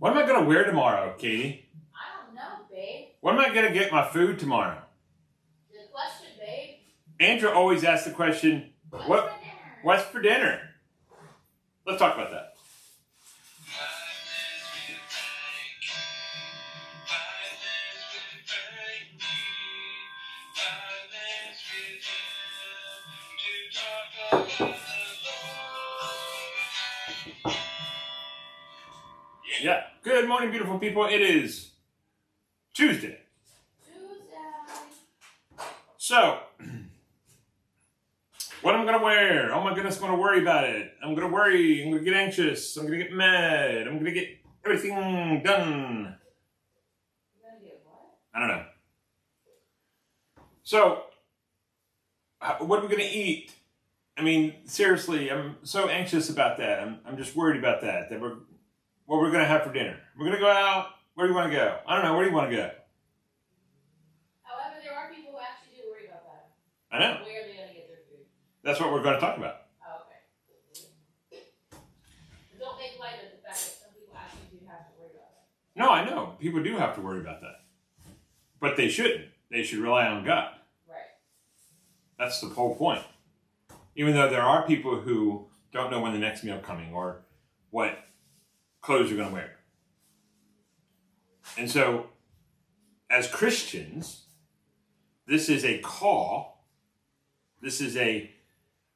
What am I going to wear tomorrow, Katie? I don't know, babe. What am I going to get my food tomorrow? Good question, babe. Andrew always asks the question, what's for dinner? Let's talk about that. Yeah. Good morning, beautiful people. It is Tuesday. So, what am I going to wear? Oh my goodness, I'm going to worry about it. I'm going to worry. I'm going to get anxious. I'm going to get mad. I'm going to get everything done. You're gonna get what? I don't know. So, what are we going to eat? I mean, seriously, I'm so anxious about that. I'm just worried about that. What we're going to have for dinner. We're going to go out. Where do you want to go? I don't know. Where do you want to go? However, there are people who actually do worry about that. I know. Where are they going to get their food? That's what we're going to talk about. Oh, okay. Don't make light of the fact that some people actually do have to worry about that. No, I know. People do have to worry about that. But they shouldn't. They should rely on God. Right. That's the whole point. Even though there are people who don't know when the next meal coming or what clothes you're going to wear. And so, as Christians, this is a call, this is a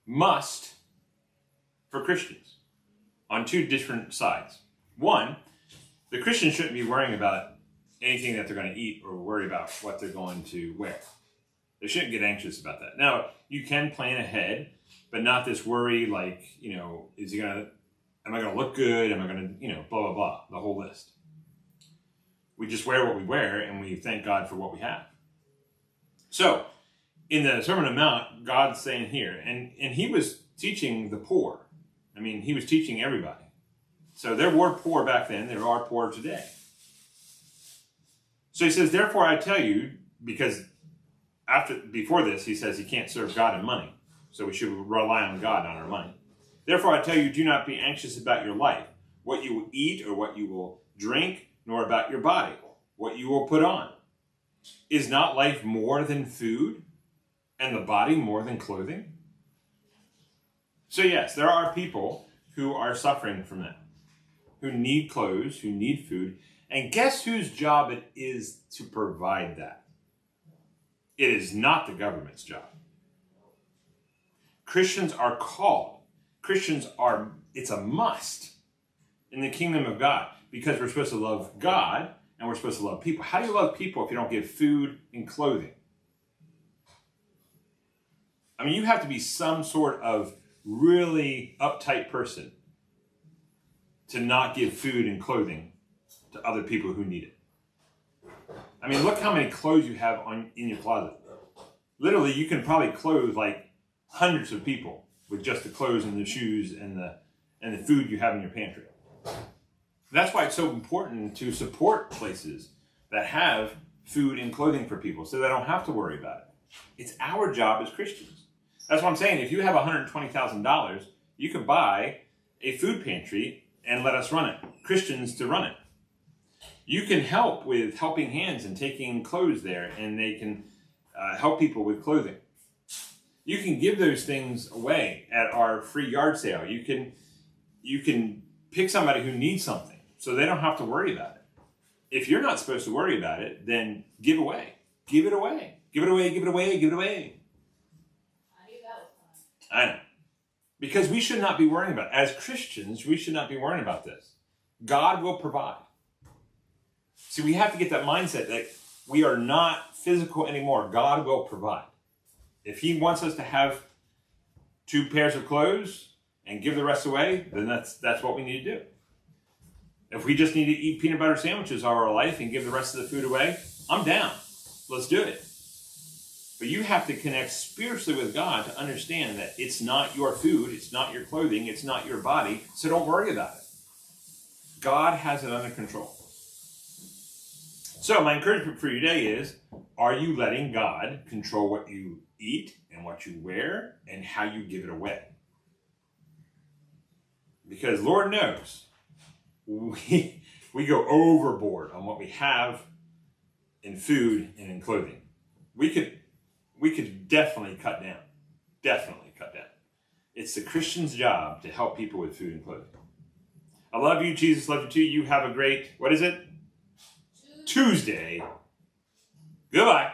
must for Christians on two different sides. One, the Christians shouldn't be worrying about anything that they're going to eat or worry about what they're going to wear. They shouldn't get anxious about that. Now, you can plan ahead, but not this worry like, am I going to look good? Am I going to, blah, blah, blah, the whole list. We just wear what we wear and we thank God for what we have. So, in the Sermon on the Mount, God's saying here, and he was teaching the poor. I mean, he was teaching everybody. So there were poor back then, there are poor today. So he says, therefore I tell you, because before this, he says he can't serve God and money. So we should rely on God, not our money. Therefore I tell you, do not be anxious about your life, what you will eat or what you will drink, nor about your body, what you will put on. Is not life more than food, and the body more than clothing? So yes, there are people who are suffering from that, who need clothes, who need food, and guess whose job it is to provide that? It is not the government's job. Christians are called. It's a must in the kingdom of God because we're supposed to love God and we're supposed to love people. How do you love people if you don't give food and clothing? I mean, you have to be some sort of really uptight person to not give food and clothing to other people who need it. I mean, look how many clothes you have in your closet. Literally, you can probably clothe like hundreds of people with just the clothes and the shoes and the food you have in your pantry. That's why it's so important to support places that have food and clothing for people so they don't have to worry about it. It's our job as Christians. That's what I'm saying. If you have $120,000, you could buy a food pantry and let us run it. Christians to run it. You can help with helping hands and taking clothes there, and they can help people with clothing. You can give those things away at our free yard sale. You can pick somebody who needs something so they don't have to worry about it. If you're not supposed to worry about it, then give away. Give it away. Give it away, give it away, give it away. I knew that was fun. I know. Because we should not be worrying about it. As Christians, we should not be worrying about this. God will provide. See, we have to get that mindset that we are not physical anymore. God will provide. If he wants us to have 2 pairs of clothes and give the rest away, then that's what we need to do. If we just need to eat peanut butter sandwiches all our life and give the rest of the food away, I'm down. Let's do it. But you have to connect spiritually with God to understand that it's not your food, it's not your clothing, it's not your body, so don't worry about it. God has it under control. So my encouragement for you today is, are you letting God control what you eat and what you wear and how you give it away? Because Lord knows, we go overboard on what we have in food and in clothing. We could definitely cut down. Definitely cut down. It's the Christian's job to help people with food and clothing. I love you. Jesus loves you too. You have a great, what is it? Tuesday. Goodbye.